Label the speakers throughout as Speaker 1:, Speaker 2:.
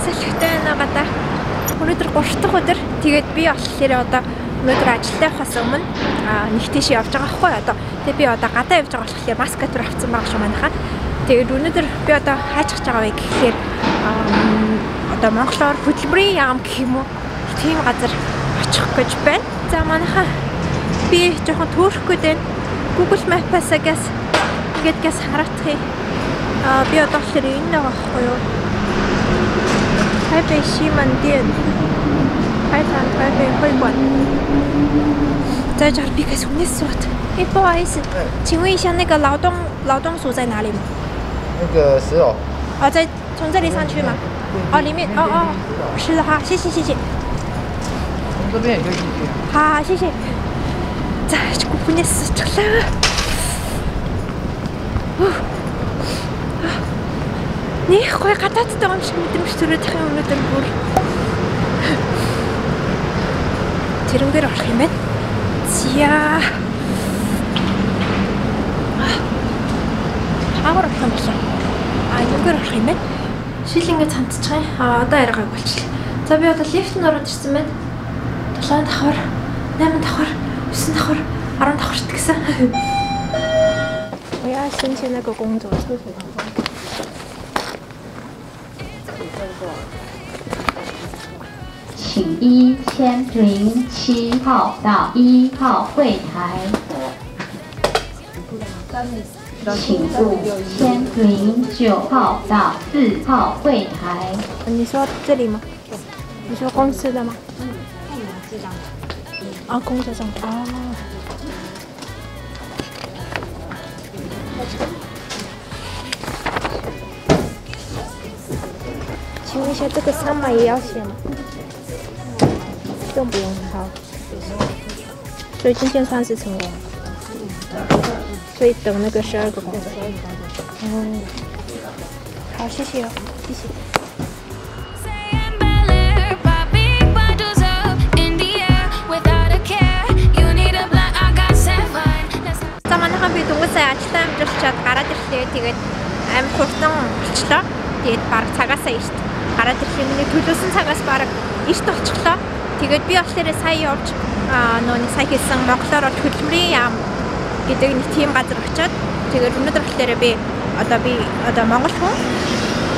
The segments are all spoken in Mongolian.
Speaker 1: салхитай байна гадаа. Өнөөдөр 3 дахь өдөр. Тэгээд би болохоор одоо өнөөдөр ажилдаа явахаас өмнө нэг тийш явж байгаа байхгүй одоо. Тэгээд би одоо гадаа явж байгаа болохоор маска төр авсан байгаа шүү манайхаа. Тэгээд өнөөдөр би одоо хайчж байгаа вэ гэхээр одоо Монголоор хөдөлмөрийн яам гэх юм уу? Тийм газар очих гэж байна. За манайхаа би жоохон төөрөх гээд байна. Google Map-аас ингээд хараадах юм. Би одоо болохоор энэ байгаа байхгүй юу? Taipei Ximandien 会馆。在这儿比开始没说的。哎，不好意思，请问一下那个劳动署在哪里吗？
Speaker 2: 那个10楼。
Speaker 1: 哦，从这里上去吗？哦，里面哦，是的哈，谢谢。从
Speaker 2: 这边也可以进去。
Speaker 1: 好，谢谢。자, 지금 보냈어. 잠깐. 네, 거의 갖다 줬던 음식 들을 타고 오늘들 뭘. 지름대로 올리면 지야. Хаагар авсан болоо. Юугаар орох юм бэ? Шилэнгээ цамцчихъя. Одоо яриагаа болчихлоо. За би одоо лифтэнд ороод ирсэн байна. 7 давхар, 8 давхар, 9 давхар, 10 давхарт гэсэн. 我要申请那个工作厕所。
Speaker 3: 请依1007号到1号柜台。请入1009号到4号柜台。
Speaker 1: 你说这里吗？你说公司的吗？这张。啊，公司上。哦。请问一下，这个3码也要写吗？都不用，好。所以今天算是成功。所以等那个12个工作。好，谢谢哦，谢谢。За манайхан би дөнгөж сая ажилдаа амжуулчаад гараад ирлээ. Тэгээд амар хурдан болчлоо. Тэгээд баг цагаасаа ирт. Гараад ирлээ. Миний төлөвсөн цагаас баг ирт болчихлоо. Тэгээд би болохоор сая явж нөөний сая хэлсэн монголоор хөдөлмөрийн яам гэдэг нэг тийм газар очиод тэгээд өнөөдөр болохоор би одоо монгол хүн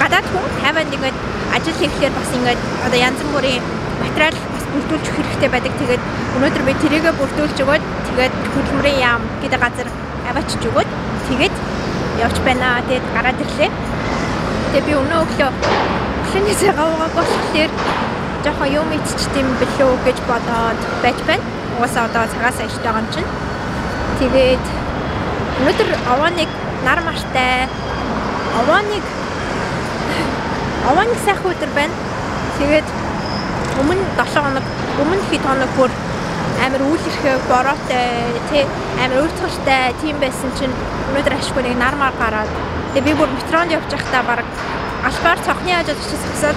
Speaker 1: гадаад хүн Тайванд ингээд ажил хийхээр бас ингээд одоо янз бүрийн материал бас бүрдүүлж өгөх хэрэгтэй байдаг. Тэгээд өнөөдөр би тэрийгэ бүрдүүлж өгөөд тэгээд хөдөлмөрийн яам гэдэг газар аваачиж өгөөд тэгээд явж байна. Тэгээд гараад ирлээ. Тэгээд би өглөөний цагаан уугааг болохоор жоохон юм иччихдээ билүү гэж бодоод байж байна. Угаасаа одоо цагаасаа ичж байгаа юм чинь. Тэгээд өнөөдөр овооныг нар мартай овооныг сайхан өдөр байна. Тэгээд өмнө 7 хоног хэд хоног бүр амар үйл хэрхээ бороотой тий амар өөрчлөлттэй тийм байсан чинь өнөөдөр ашгүй нэг нар мар гараад тэгээд би бүр метронд явж байхдаа баг албаар цонхны хажууд очиж зогсоод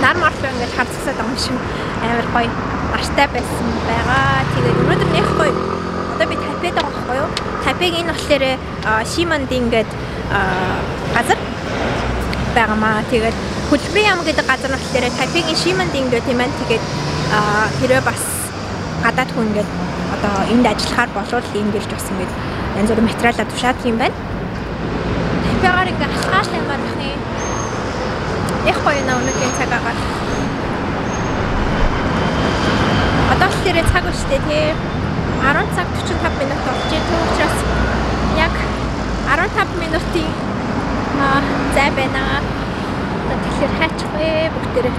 Speaker 1: нар мартай ингээд харцсаад байгаа юм шиг амар гоё мартай байсан байгаа. Тэгээд өнөөдөр нэх гоё. Одоо би Тайпейд байгаа байхгүй юу? Тайпейг энэ болохоор Шимандин гэдэг газар байгаамаа. Тэгээд хөдөлмөрийн яам гэдэг газар нь болохоор Тайпейгийн Шимандин гэдэг юм байна. Тэгээд хэрвээ бас гадаад хүн ингээд одоо энд ажиллахаар болвол энд ирж бас ингээд янз бүрийн материалаа тушаад юм байна. Тайпейгаар ингээд алхааш юм байна. Их гоё наа өнөөдрийн цагаагаар. Одоо л цаг өчтэй тий 10 цаг 45 минут болж байна. Тэгвэл учраас яг 15 минутын зай байна. Тэгэхээр хайчихъя бүгдээрээ.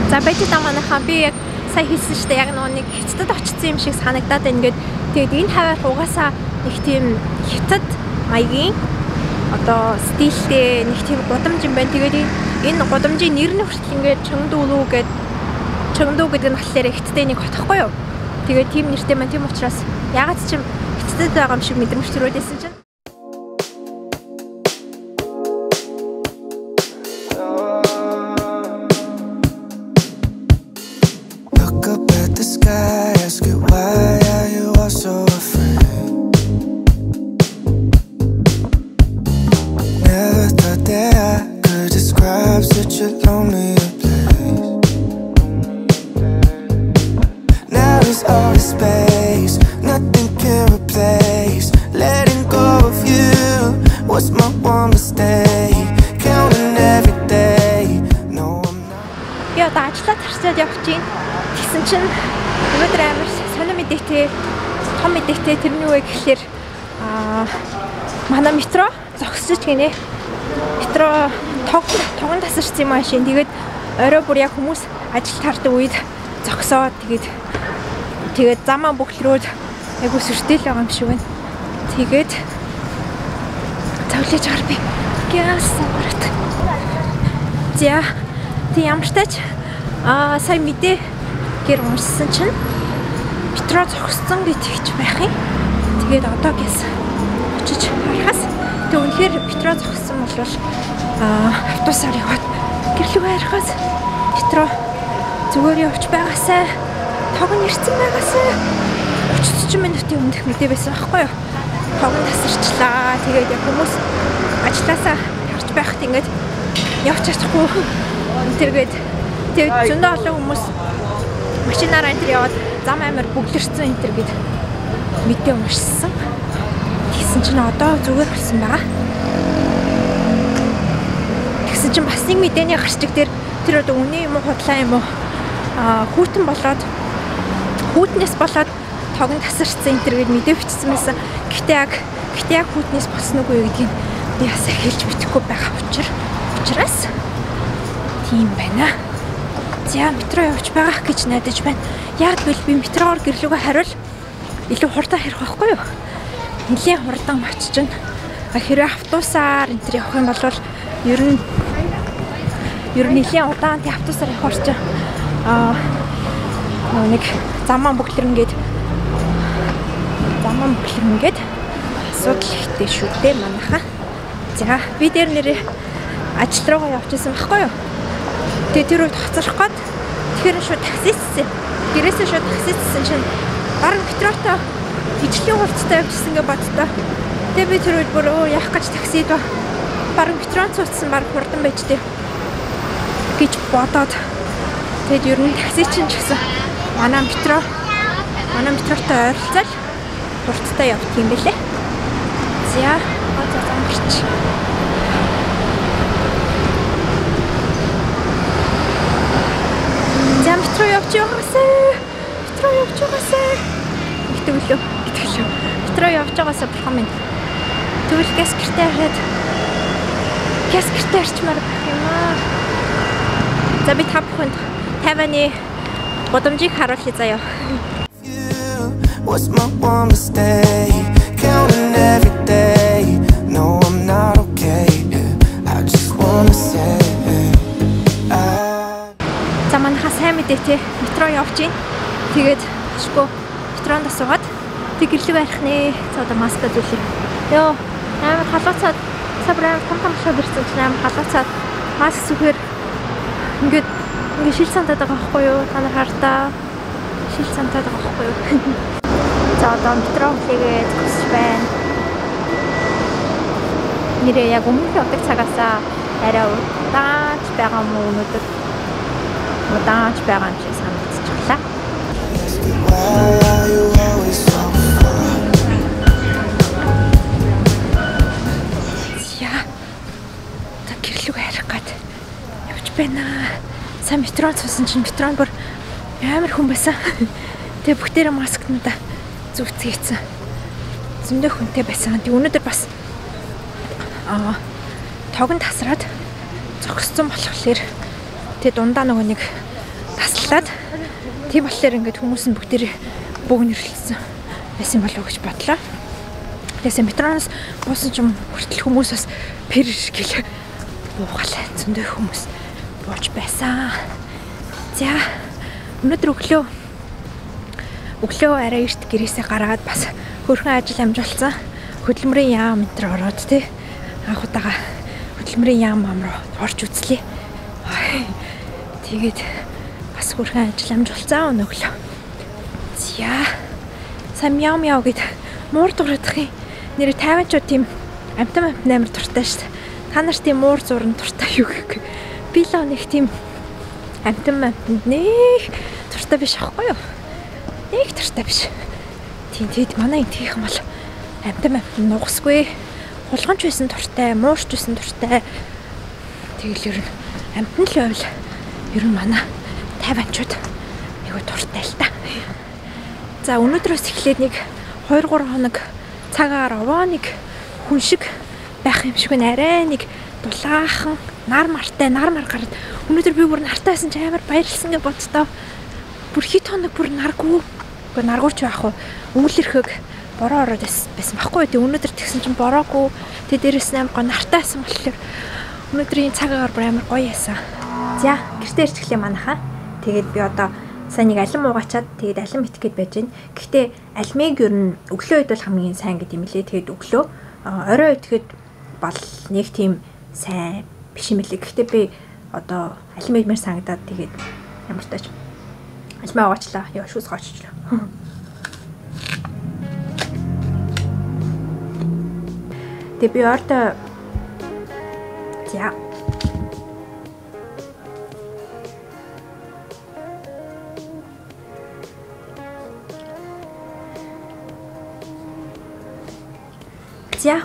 Speaker 1: За баяжтаа манайхаа би яг сая хэлсэн шүү дээ. Яг нэг хятадд очсон юм шиг санагдаад байна ингээд. Тэгээд энэ хаваар угаасаа нэг тийм хятад маягийн одоо стилтэй нэг тийм гудамж юм байна. Тэгээд энэ гудамжийн нэр нь хүртэл ингээд Чонгдуу гэдэг нь болохоор хятадын нэг хот ахгүй юу? Тэгээд тийм нэртэй маань тийм учраас ягаад ч юм хятадд байгаа юм шиг мэдрэмж төрөөдсэн чинь
Speaker 4: Look up at the sky, ask it why are you all so afraid? Never thought that I could describe such a lonely
Speaker 1: Би одоо ажиллаад харцаад явж гин. Тэгсэн чинь өнөөдөр амар сонир мэдээтэй, том мэдээтэй тэрний үе гэхэлэр манай метро зогсож гинэ. Метро тогон тасарсан юм аашин. Тэгээд орой бүр яг хүмүүс ажил тардаг үед зогсоод тэгээд замаа бүхлрүүд айгу сүртэл байгаа юм шиг байна. Тэгээд тавлаж гар би гяасан гараад. За тийм ямар ч тач сая мэдээ гэр уншсан чинь метро зогссон гэж хэлж байх юм. Тэгээд одоо гэс очиж харахаас тэг үнэхээр метро зогссон бол автобусаар яваад гэрлүүгээ харахаас метро зүгээр явж байгаасаа тогон ирсэн байгаасаа 30 минутын өмнөх мэдээ байсан байхгүй юу? Тогон тасарчлаа. Тэгээд яг хүмүүс ажилласаа харж байхад ингээд явж чадахгүй тэргээд зөндөө олон хүмүүс машинаараа энэ яваад зам амар бүглэрсэн энэ төр гэд мэдээ уншсан. Тэгсэн чинь одоо зүгээр болсон байгаа. Тэгсэн чинь бас нэг мэдээний гарчиг дээр тэр одоо үний юм уу худлаа юм уу хүүтнээс болоод тогон тасарсан энэ төр гэд мэдээ бичсэн байсан. Гэхдээ яг хүүтнээс болсон үгүй гэдгийг би бас хэлж мэдэхгүй байгаа учраас тийм байна. За метро явж байгаа гэж найдаж байна. Яг л би метроор гэрлүүгээ хариул илүү хурдан харих байхгүй юу? Нэлээд хурдан очиж байна. Хэрвээ автобусаар энэ төр явах юм бол ер нь нэлээд удаан тий автобусаар явах орч нэг замаа бүглэрнгээд асуудал ихтэй шүү дээ манайха. За би дээр нэрээ ажил руугаа явж исэн байхгүй юу? Тэгээ тэр үед хоцрох гээд тэгэхээр шууд таксистсэн. Гэрээсээ шууд таксистсэн чинь бараг метротой ижлийн хурцтай явжсэн гэж боддоо. Тэгээ би тэр үед бүр яах гэж таксид бараг метронд цуцсан бараг хурдан байж дээ гэж бодоод тэгээд ер нь такси чинь ч гэсэн манай метротой ойролцоол хурцтай явдаг юм бэлээ. За замарч. За метро явж байгаасаа. Итгэлөө. Метро явж байгаасаа бурхан минь. Тэгвэл газ гэртээ арчмаар байх юм аа. За би та бүхэнд 50-ны бодомжийг харуулъя заяа.
Speaker 4: What's my one mistake? Counting every day. No, I'm not okay. I just wanna say
Speaker 1: За манайха сайн мэдээтэй метро явж гин. Тэгээд ашгүй метронд асуугаад тэг гэрлэг арих нэ. За одоо маска зүйлээ. Йоо амар халууцаад сабраа том шууд ирсэн чинь амар халууцаад маск зүгээр ингээд шил цантаад байгаа байхгүй юу? Та нар хардаа шил цантаад байгаа байхгүй юу? За одоо метро хүлээгээд зогсож байна. Нэрээ яг өмнөх явдаг цагаасаа арай удааж байгаа мó өнөөдөр удааж байгаа юм шиг санагдчихлаа. Яа. Та гэрлүүгээ харих гээд явж байна. Сайн метронд суусан чинь метронд бүр амар хүн байсан. Тэгээ бүгдээрээ маскнуудаа зүвцгээсэн. Зөндөө хүнтэй байсан. Тэг өнөөдөр бас тогон тасраад зогссон болохоор тэг дундаа нөгөө нэг таслаад тэг болохоор ингээд хүмүүс нь бүгдээрээ бөөгнөрлсөн байсан болов уу гэж бодлоо. Тэгээс метроноос буусан ч хүртэл хүмүүс бас гэл буугаал зөндөө хүмүүс бууж байсан. За өнөөдөр өглөө арай эрт гэрээсээ гараад бас хөрхэн ажил амжуулсан. Хөдөлмөрийн яам метро ороод тий анх удаага хөдөлмөрийн яам руу орж үзлээ. Тэгээд бас хөрхэн ажил амжуулсан өглөө. За сам яв гэд муур дуурайдах юм. Нэрээ 50-чууд тийм амтан амар дуртай шүү дээ. Та нар тийм муур зурн дуртай юу гэх. Би л нэг тийм амтан нэг дуртай биш аахгүй юу? Нэг дуртай биш. Тийм тэгэд манай энтийнхэн бол амтан нугасгүй. Хулганч байсан дуртай, муурч байсан дуртай. Тэгэл ер нь амтан л байвал Ер нь манай тайванчууд айгуу дуртай л та. За өнөөдрөөс эхлээд нэг 2-3 хоног цагаар овоо нэг хүн шиг байх юм шиг байна. Арай нэг дулаахан нар мартай нар гараад өнөөдөр би бүр нартай байсан ч амар баярлсан гэж боддоо. Бүр хит хоног бүр наргүй. Уу наргуурч байх уу? Өвлөрхөг бороо ороод байсан байхгүй. Тэг өнөөдөр тэгсэн чинь бороогүй. Тэг дээрээс нь амар гоо нартай байсан болохоор өнөөдрийн цагаар бүр амар гоё яасан. За гэртээ ирчихлээ манайхаа. Тэгээд би одоо сайн нэг алим уугачаад тэгээд алим итгэхэд байж гэн. Гэхдээ алимыг ер нь өглөө үед бол хамгийн сайн гэдэг юм лээ. Тэгээд өглөө орой итгэхэд бол нэг тийм сайн биш юм лээ. Гэхдээ би одоо алим идмээр санагдаад тэгээд ямар тач алимаа уугачлаа. Яа шүүс гоочлаа. Тэгээд би орой за За